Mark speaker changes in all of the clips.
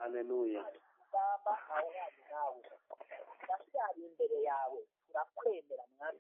Speaker 1: Haleluya.
Speaker 2: Baba aho nawe ndacyari imbere yawe turakwemera mwami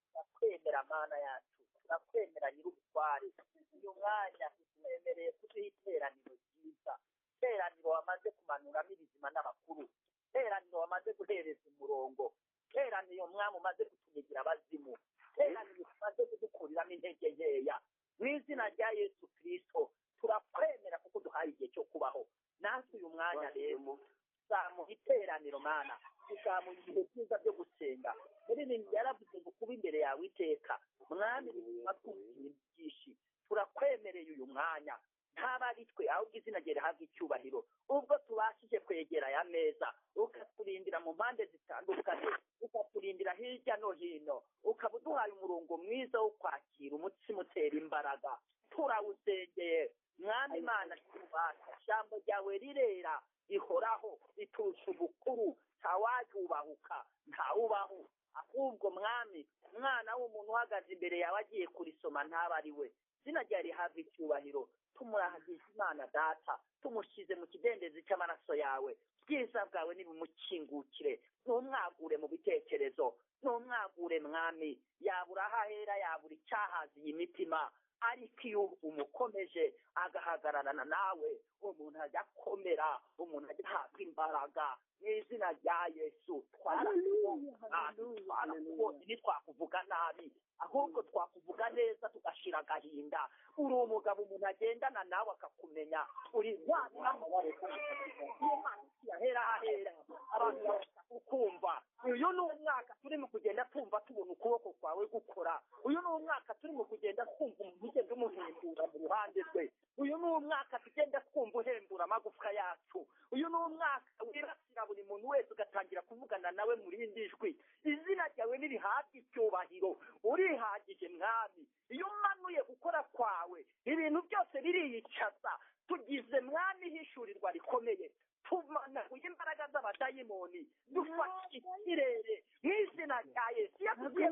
Speaker 2: turakwemera mana yacu turakwemera nyir'ubutware uyu mwanya twemereye kuduha iteraniro ryiza iteraniro wamaze kumanuramo ibizima n'abakuru iteraniro wamaze guhereza umurongo iteraniro mwami umaze kutunyagira abazimu iteraniro tumaze kudukuriramo intege nkeya mu izina rya Yesu Kristo turakwemera kuko duhaye igihe cyo kubaho natwe uyu mwanya rero tuzamuha iteraniro mana tuzamuha ibihe byiza byo gusenga muri ibi yaravuze ngo kuba imbere yawe iteka mwami bituma twumva ibintu byinshi turakwemereye uyu mwanya ntaba ari twe ahubwo izina rye rihabwa icyubahiro ubwo tubashije kwegera aya meza ukaturindira mu mpande zitandukanye ukaturindira hirya no hino ukaba uduhaye umurongo mwiza wo kwakira umutsima utera imbaraga turawusengeye mwami Imana tubasha ijambo ryawe rirera rihoraho riturusha ubukuru ntawaryubahuka ntawubaho ahubwo mwami umwana w'umuntu uhagaze imbere yawe agiye kurisoma ntaba ari we izina ryawe rihabwa icyubahiro tumurahagisha Imana data tumushyize mu kidendezi cy'amaraso yawe ubwiza bwawe nibumukingukire ntumwagure mu bitekerezo ntumwagure mwami yabura aho ahera yabura icyahaziye imitima ariko iyo umukomeje agahagararana nawe umuntu ajya akomera umuntu ajya ahabwa imbaraga mu izina rya Yesu ntitwakuvuga nabi ahubwo twakuvuga neza tugashira agahinda uri umugabo umuntu agendana nawe akakumenya uri ntwari ahera abantu bashaka ukumva uyu ni umwaka turimo kugenda tumva tubona ukuboko kwawe gukora uyu ni umwaka turimo kugenda twumva umuntu ugenda umuhembura mu ruhande rwe uyu ni umwaka tugenda twumva uhembura amagufwa yacu uyu ni umwaka wirasira buri muntu wese ugatangira kuvugana nawe mu rindi jwi izina ryawe nirihabwa icyubahiro urihagije mwami iyo umanuye gukora kwawe ibintu byose biriyicaza tugize mwami hishurirwa rikomeye tumanaguye imbaraga z'abadayimoni dufashe ikirere mu izina rya Yesu yakugiye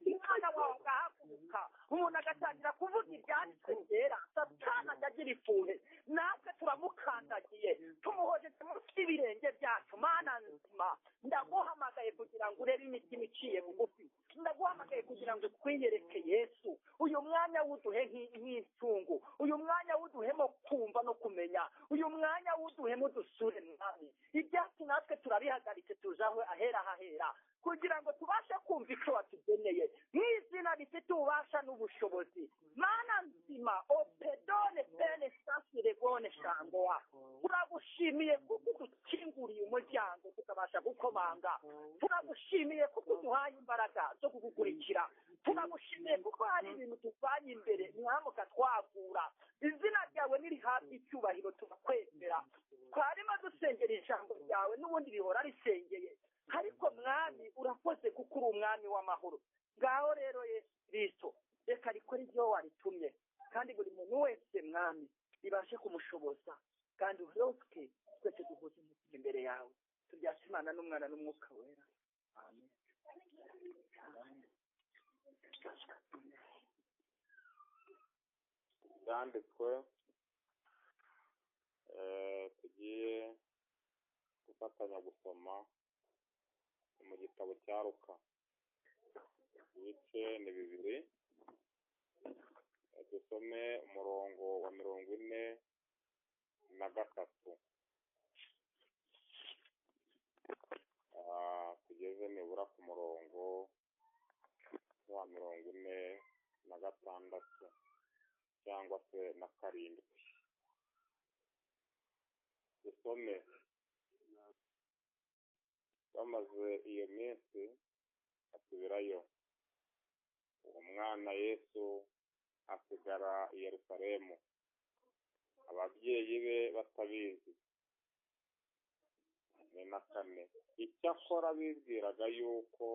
Speaker 2: umwana wawe agahaguruka umuntu agatangira kuvuga ibyanditswe byera satani agira ifuhe natwe turamukandagiye tumuhojeje munsi y'ibirenge byacu mana nzima ndaguhamagaye kugira ngo urebe imitima iciye bugufi ndaguhamagaye kugira ngo twiyereke Yesu uyu mwanya wuduhe nk'intungu uyu mwanya wuduhemo kumva no kumenya uyu mwanya wuduhemo dusure mwami ibyatsi natwe turabihagaritse tujaho ahera kugira ngo tubashe kumva icyo watugeneye mu izina rifite ububasha n'ubushobozi mana nzima opedone pene sasire gone shangoa turagushimiye kuko udukinguriye umuryango tukabasha gukomanga turagushimiye kuko uduhaye imbaraga zo kugukurikira turagushimiye kuko hari ibintu tuvanye imbere mwamuka twagura izina ryawe nirihabwa icyubahiro tubakwemera twarimo dusengera ijambo ryawe n'ubundi bihora risengeye ariko mwami urakoze kuko uri umwami w'amahoro ngaho rero Yesu Kristo reka rikora ibyo waritumye kandi buri muntu wese mwami ribashe kumushoboza kandi uroke twese duhuze umutima imbere yawe tubyashe Imana n'umwana n'umwuka wera amen.
Speaker 3: byanditswe tugiye gufatanya gusoma mu gitabo cya Luka ibice ni 2 dusome umurongo wa 43 tugeze nibura ku murongo wa 46 cyangwa se na 7 dusome. Bamaze iyo minsi asubirayo uwo mwana Yesu asigara i Yerusalemu ababyeyi be batabizi. ni na 4 icyakora bibwiraga yuko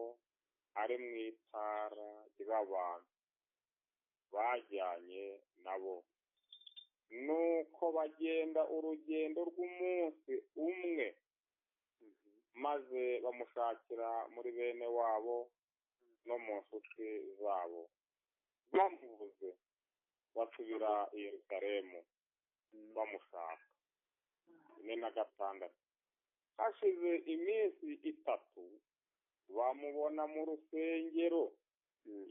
Speaker 3: ari mu itara ry'abantu bajyanye nabo nuko bagenda urugendo rw'umunsi umwe maze bamushakira muri bene wabo no mu nshuti zabo bamubuze basubira i Yerusalemu bamushaka 4 hashize iminsi 3 bamubona mu rusengero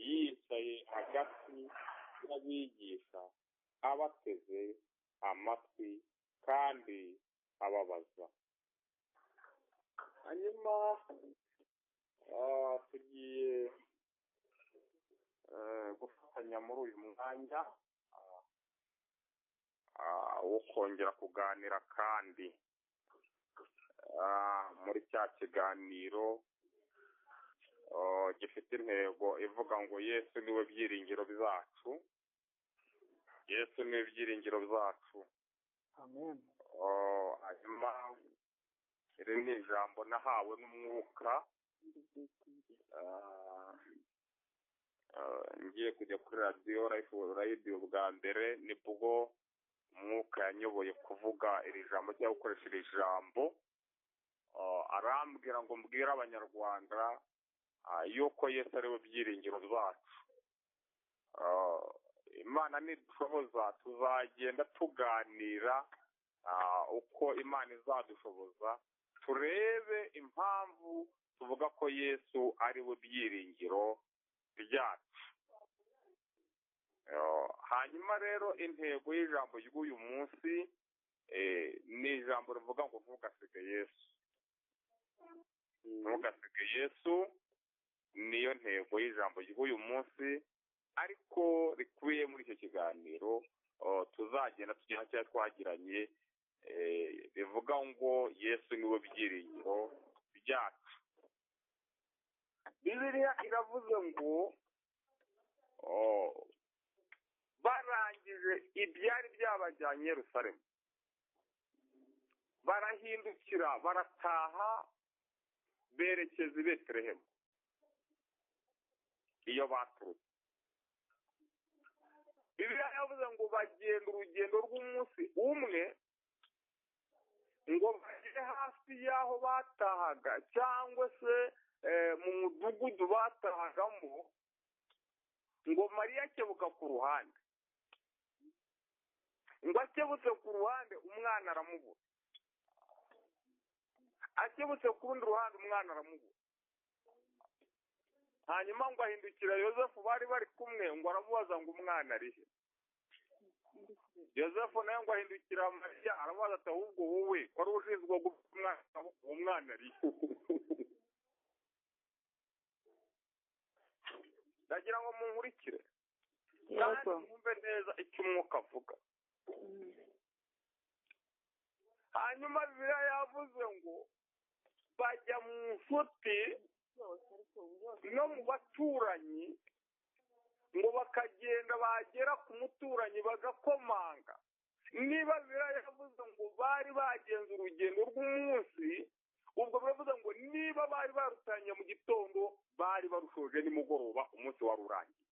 Speaker 3: yicaye hagati y'abigisha abateze amatwi kandi ababaza. Hanyuma tugiye gufatanya muri uyu mwanya wo kongera kuganira kandi muri cya kiganiro gifite intego ivuga ngo Yesu niwe byiringiro byacu. Yesu niwe byiringiro byacu.
Speaker 2: amen.
Speaker 3: Hanyuma iri ni ijambo nahawe n'umwuka. Ngiye kujya kuri radiyo bwa mbere nibwo umwuka yanyoboye kuvuga iri jambo cyangwa gukoresha iri jambo. Arambwira ngo mbwire abanyarwanda yuko Yesu ari we byiringiro byacu. Imana nidushoboza tuzagenda tuganira uko Imana izadushoboza, turebe impamvu tuvuga ko Yesu ari we byiringiro byacu. Hanyuma rero intego y'ijambo ry'uyu munsi ni ijambo rivuga ngo ntugasige Yesu. Ntugasige Yesu niyo ntego y'ijambo ry'uyu munsi, ariko rikubiye muri icyo kiganiro tuzagenda tugera cyangwa twagiranye bivuga ngo Yesu niwe byiringiro byacu. Bibiliya iravuze ngo barangije ibyari byabajyanye i Yerusalemu, barahindukira barataha berekeza i Betelehemu iyo baturutse. Bibiliya yavuze ngo bagenda urugendo rw'umunsi umwe, ngo bagere hafi y'aho batahaga cyangwa se mu mudugudu batahagamo, ngo Mariya akebuka ku ruhande. Ngo akebutse ku ruhande umwana aramubura, akebutse ku rundi ruhande umwana aramubura. Hanyuma ngo ahindukira Yosefu bari bari kumwe, ngo aramubaza ngo umwana ari he. Yosefu nawe ngo ahindukira Mariya aramubaza ati ahubwo wowe wari ushinzwe gupfa umwana ari he. Ndagira ngo munkurikire kandi mwumve neza icyo umwuka avuga. Hanyuma Bibiliya yavuze ngo bajya mu nshuti no mu baturanyi, ngo bakagenda bagera ku muturanyi bagakomanga. Niba Bibiliya yavuze ngo bari bagenze urugendo rw'umunsi, ubwo biravuze ngo niba bari barutanye mu gitondo bari barushoje nimugoroba umunsi wari urangiye.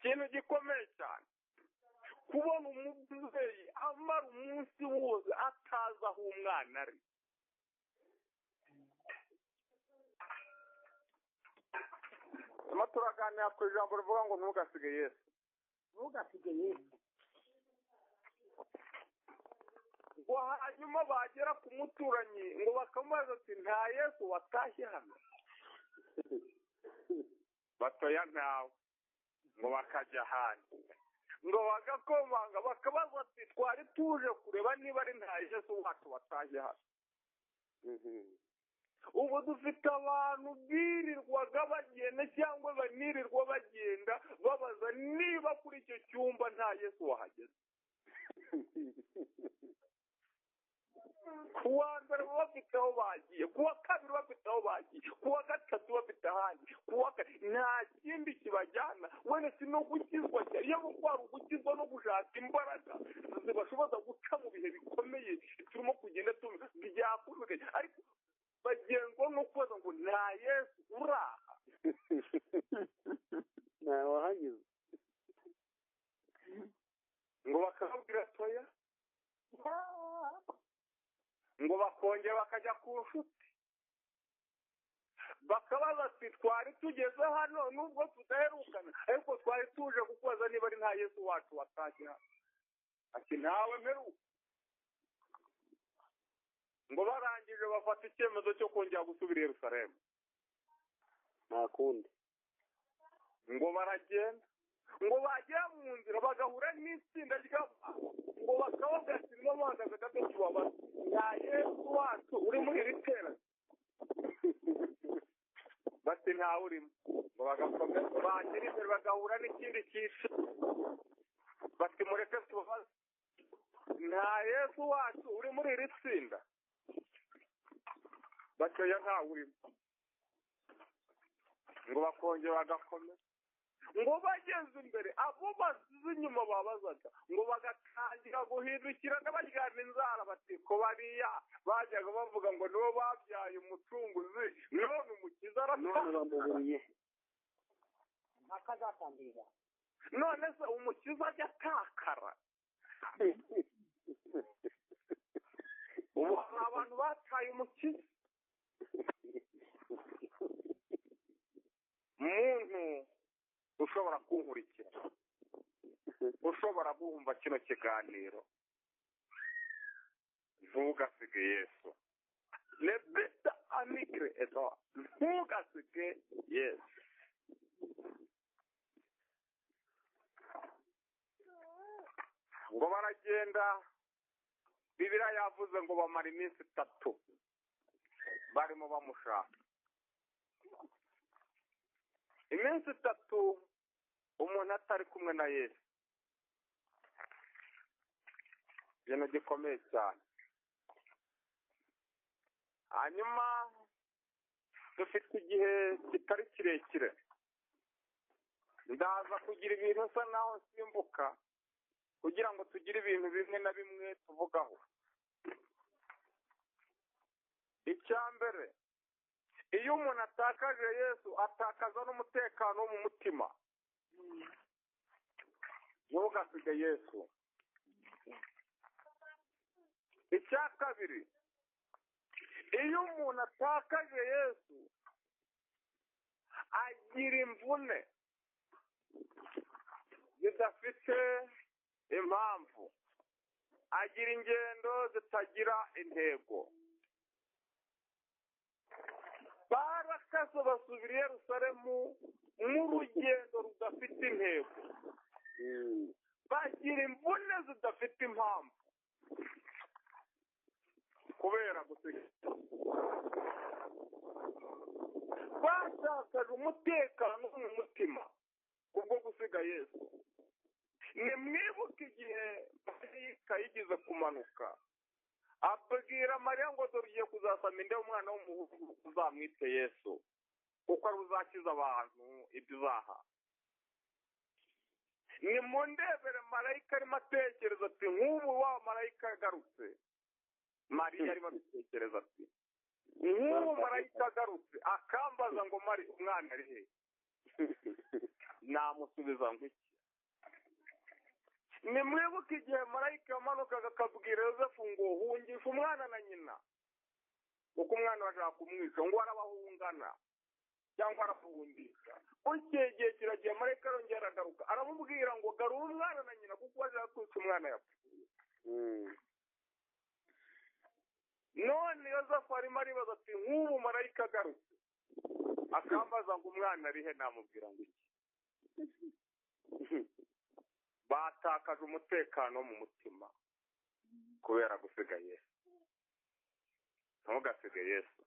Speaker 3: Ikintu gikomeye cyane kubona umubyeyi amara umunsi wose atazi aho umwana ari. Turaganira ku ijambo rivuga ngo ntugasige Yesu.
Speaker 2: Ntugasige Yesu.
Speaker 3: Ngo hanyuma bagera ku muturanyi ngo bakamubaza ati nta Yesu watashye hano. Batoya ntawe. Ngo bakajya ahandi, ngo bagakomanga bakabaza ati twari tuje kureba niba ari nta Yesu wacu watashye hano. Ubu dufite abantu birirwaga bagenda cyangwa banirirwa bagenda babaza niba kuri icyo cyumba nta Yesu wahageze. Kuwa mbere bafite aho bagiye, kuwa kabiri bafite aho bagiye, kuwa gatatu bafite ahandi, kuwa kane nta kindi kibajyana. Wene si no gukizwa cyane, iyo kwari ugukizwa no gushaka imbaraga zibashoboza guca mu bihe bikomeye turimo kugenda byakuruke, ariko bagengwa no kubaza ngo nta Yesu uraha.
Speaker 2: Nta wahanyuze.
Speaker 3: Ngo bakababwira toya, ngo bakongera bakajya ku nshuti bakabaza ati twari tugeze hano nubwo tudaherukana, ariko twari tuje kukubaza niba ari nta Yesu wacu watashye hano. Ati ntawe mperuka. ngo barangije bafata icyemezo cyo kongera gusubira i Yerusalemu.
Speaker 1: nta kundi.
Speaker 3: ngo baragenda, ngo bagera mu nzira bagahura n'itsinda ry'abantu, ngo bakababwira ati nibo bahagaze gato tubabaza, ya Yesu wacu uri muri iri teraniro? bati ntawe urimo. ngo bagakomeza bagera imbere bagahura n'ikindi cyiciro, bati mureke tubabaze, nta Yesu wacu uri muri iri tsinda? bati oya ntawe urimo. ngo bakongera bagakomeza, ngo bageze imbere abo basize inyuma babazaga, ngo bagatangira guhindukira n'abaryana inzara, bati ko bariya bajyaga bavuga ngo nibo babyaye umucunguzi, none umukiza
Speaker 1: bamuburiye.
Speaker 2: akazatambira.
Speaker 3: none se umukiza ajya atakara? ubu hari abantu bataye umukiza. muntu ushobora kunkurikira, ushobora kumva kino kiganiro, ntugasige Yesu. lebita amigre eto, ntugasige Yesu. ngo baragenda, Bibiliya yavuze ngo bamara iminsi 3 barimo bamushaka. iminsi 3 umuntu atari kumwe na Yesu, ibintu gikomeye cyane. hanyuma dufite igihe kitari kirekire, ndaza kugira ibintu usa naho nsimbuka kugira ngo tugire ibintu bimwe na bimwe tuvugaho. icya mbere, iyo umuntu atakaje Yesu atakaza n'umutekano wo mu mutima. ntugasige Yesu. icya kabiri, iyo umuntu atakaje Yesu agira imvune zidafite impamvu, agira ingendo zitagira intego. barakase basubira i Yerusalemu mu rugendo rudafite intego, bagira imvune zidafite impamvu kubera gusiga. bashakaje umutekano mu mutima kubwo gusiga Yesu. nimwibuke igihe marayika yigeze kumanuka abwira Mariya ngo dore ugiye kuzasama inda y'umwana w'umuhungu, uzamwite Yesu kuko ari uzakiza abantu ibyaha. nimundebere marayika arimo atekereza ati nk'ubu wa marayika yagarutse. Mariya arimo abitekereza ati nk'ubu marayika agarutse akambaza ngo Mari umwana ari he? namusubiza ngo iki? nimwibuke igihe marayika yamanukaga akabwira Yosefu ngo hungisha umwana na nyina kuko umwana bashaka kumwica, ngo arabahungana cyangwa aramuhundisha. bukeye igihe kiragiye marayika arongera aragaruka aramubwira ngo garura umwana na nyina kuko bashaka kwica umwana yapfuye. none Yosefu arimo aribaza ati nk'ubu marayika agarutse akambaza ngo umwana ari he, namubwira ngo iki? batakaje umutekano wo mu mutima kubera gusiga Yesu. ntugasige Yesu.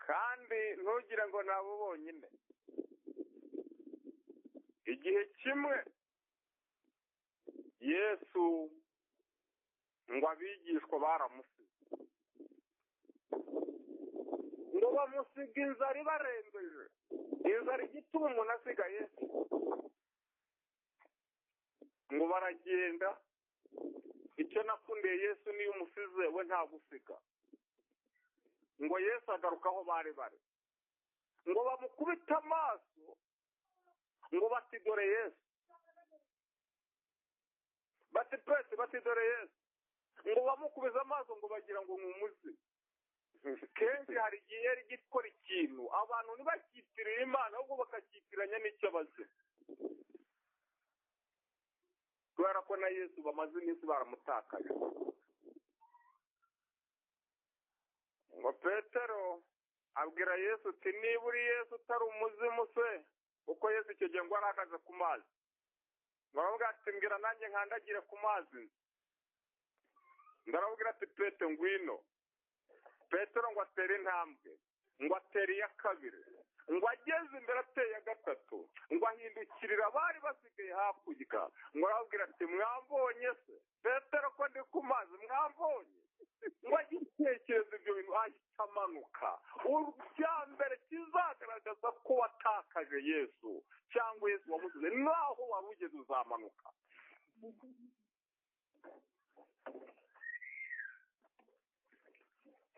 Speaker 3: kandi ntugire ngo nabo bonyine. igihe kimwe Yesu ngo abigishwa baramusize, ngo bamusiga inzara ibarembeje, inzara igituma umuntu asiga Yesu. ngo baragenda. icyo nakundiye Yesu niyo umusize we ntagusiga. ngo Yesu agaruka aho bari bari, ngo bamukubite amaso, ngo bati dore Yesu, bati pese, bati dore Yesu. ngo bamukubize amaso ngo bagira ngo nkumuzi. kenshi hari igihe yari gikora ikintu abantu ntibacyitirire Imana ahubwo bakacyitiranya n'icyo bazi. kubera kubera ko na yesu bamaze iminsi baramutakaje. Ngo petero abwira yesu ati niba uri yesu utari umuzimu se, kuko yesu icyo gihe ngo arahagaze ku mazi. Ngo aravuga ati mbwira nanjye nkandagire ku mazi. Ngo aravuga ati pete ngwino. Petero ngo atere intambwe, ngo atere iya kabiri, ngo ageze imbere ateye iya gatatu, ngo ahindukirira abari basigaye hakurya. Ngo arababwira ati mwambonye se? Petero ko ndi ku mazi mwambonye? Ngo agitekereza ibyo bintu ahita amanuka. Icya mbere kizagaragaza ko watakaje yesu cyangwa yesu wamusize naho wari ugeze uzamanuka.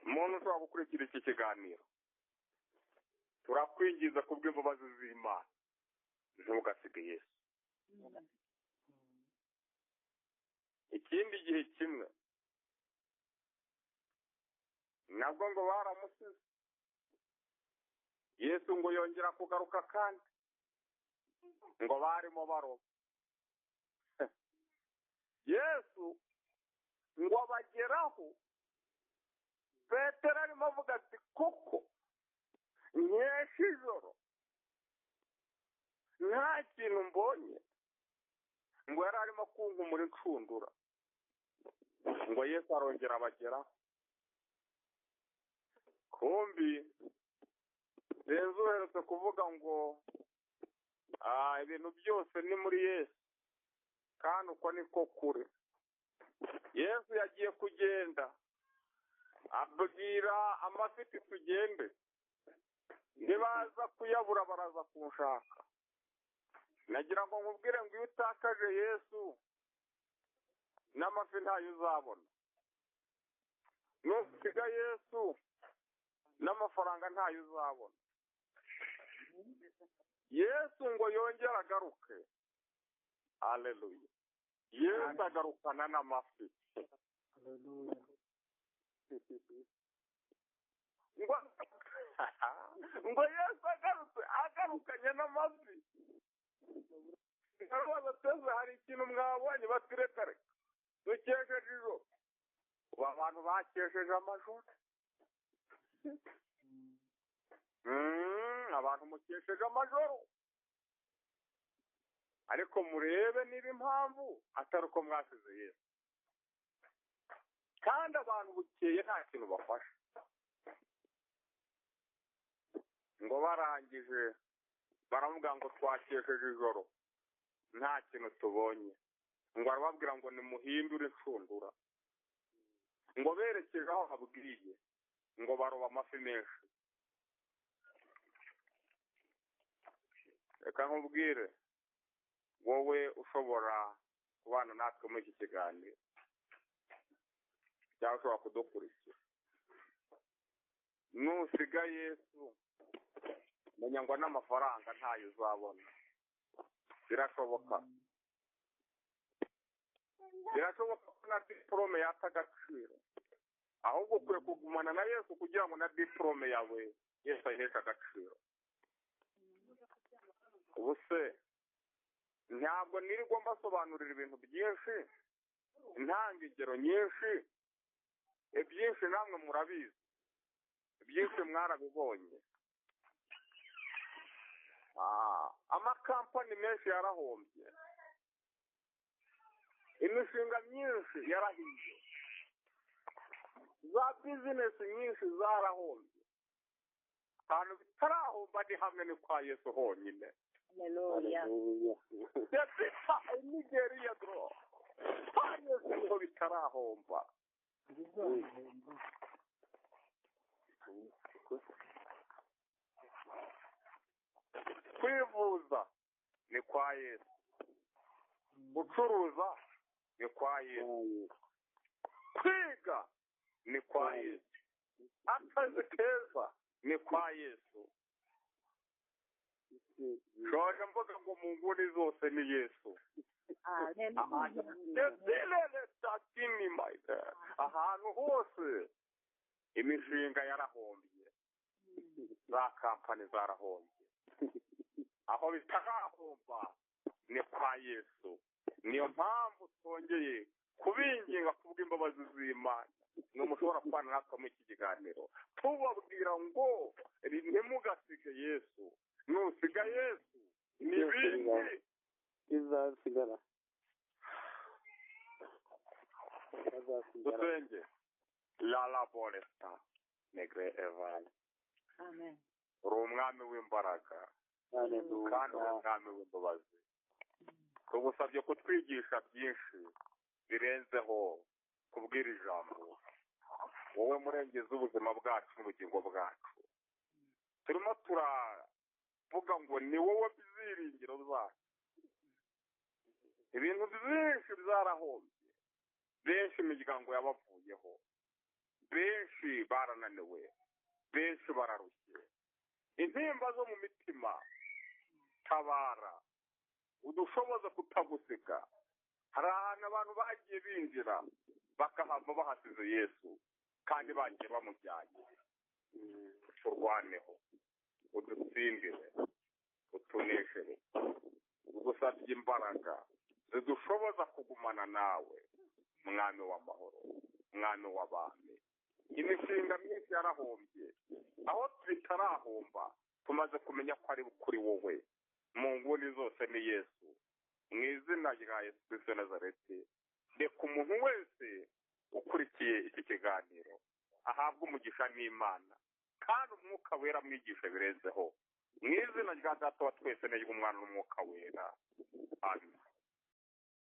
Speaker 3: Umuntu ushobora gukurikira iki kiganiro, turakwinjiza kubw'imbabazi z'Imana ntugasige yesu. Ikindi gihe kimwe nabwo ngo baramusize, yesu ngo yongera kugaruka kandi ngo barimo baroba. Yesu ngo abageraho, petero arimo avuga ati koko nkesha ijoro nta kintu mbonye. Ngo yari arimo kumva muri ncundura. Ngo yesu arongera abageraho. Kumbi Yesu uherutse kuvuga ngo ibintu byose ni muri Yesu, kandi uko niko kuri. Yesu yagiye kugenda abwira amafi ati tugende, nibaza kuyabura baraza kunshaka. Nagira ngo nkubwire ngo iyo utakaje Yesu n'amafi ntayo uzabona. Nusiga Yesu n'amafaranga ntayo uzabona. Yesu ngo yongere agaruke. Haleluya. Yesu agarukana n'amafi.
Speaker 1: Haleluya.
Speaker 3: Ngo Yesu agarukanye n'amafi. Bateze hari ikintu mwabonye batirekare dukesheje ijoro. Ubu abantu bakesheje amajoro. Abantu mukesheje amajoro, ariko murebe niba impamvu atari uko mwasize Yesu. Kandi abantu bukeye nta kintu bafasha. Ngo barangije baravuga ngo twakesheje ijoro nta kintu tubonye. Ngo arababwira ngo nimuhindure incundura. Ngo berekeje aho habwiye, ngo baroba amafi menshi. Reka nkubwire wowe ushobora kubana natwe muri iki kiganiro cyangwa ushobora kudukurikira, nusiga Yesu menya ngo n'amafaranga ntayo uzabona. Birashoboka ko na diplome yata agaciro, ahubwo ukwiye kugumana na Yesu kugira ngo na diplome yawe Yesu ayiheshe agaciro. Ubu se ntabwo nirirwa mbasobanurira ibintu byinshi, ntanga ingero nyinshi, ibyinshi namwe murabizi, ibyinshi mwarabibonye. Amakampani menshi yarahombye, imishinga myinshi yarahiye, za bizinesi nyinshi zarahombye. Ahantu bitarahomba ni hamwe ni kwa Yesu honyine.
Speaker 4: Haleluya.
Speaker 3: Ndetse Nigeria bro, kwa Yesu ko bitarahomba. Kwivuza ni kwa Yesu, gucuruza ni kwa Yesu, kwiga ni kwa Yesu, akazi keza ni kwa Yesu. Shoje mvuga ngo mu nguni zose ni Yesu. Ahantu hose imishinga yarahombye, za kampani zarahombye. Aho bitarahomba ni kwa Yesu. niyo mpamvu twongeye kubinginga kubw'imbabazi z'Imana mwe mushobora kubana natwe muri iki kiganiro tubabwira ngo ntimugasige Yesu, nusiga Yesu n'ibindi
Speaker 1: bizasigara.
Speaker 3: dusenge. Lala Bolesta Negre Evan,
Speaker 4: Amen.
Speaker 3: uri umwami w'imbaraga kandi uri umwami w'imbabazi. tugusabye kutwigisha byinshi birenzeho kubwira ijambo, wowe murengezi w'ubuzima bwacu n'ubugingo bwacu. turimo turavuga ngo ni wowe byiringiro byacu. ibintu byinshi byarahombye, benshi imiryango yabavuyeho, benshi barananiwe, benshi bararushye, intimba zo mu mitima tabara udushoboza kutagusiga. hari ahantu abantu bagiye binjira bakahava bahasize Yesu kandi bagiye bamujyanye. turwaneho, udutsindire, utuneshere, ugusabye imbaraga zidushoboza kugumana nawe, mwami w'amahoro, mwami w'abami. imishinga myinshi yarahombye, aho bitarahomba tumaze kumenya ko ari kuri wowe mu nguni zose ni Yesu. mu izina rya Yesu Kristo Nazareti, reka umuntu wese ukurikiye iki kiganiro ahabwe umugisha n'Imana kandi umwuka wera mwigisha birenzeho, mu izina rya Data wa twese n'umwana n'umwuka wera. Amen.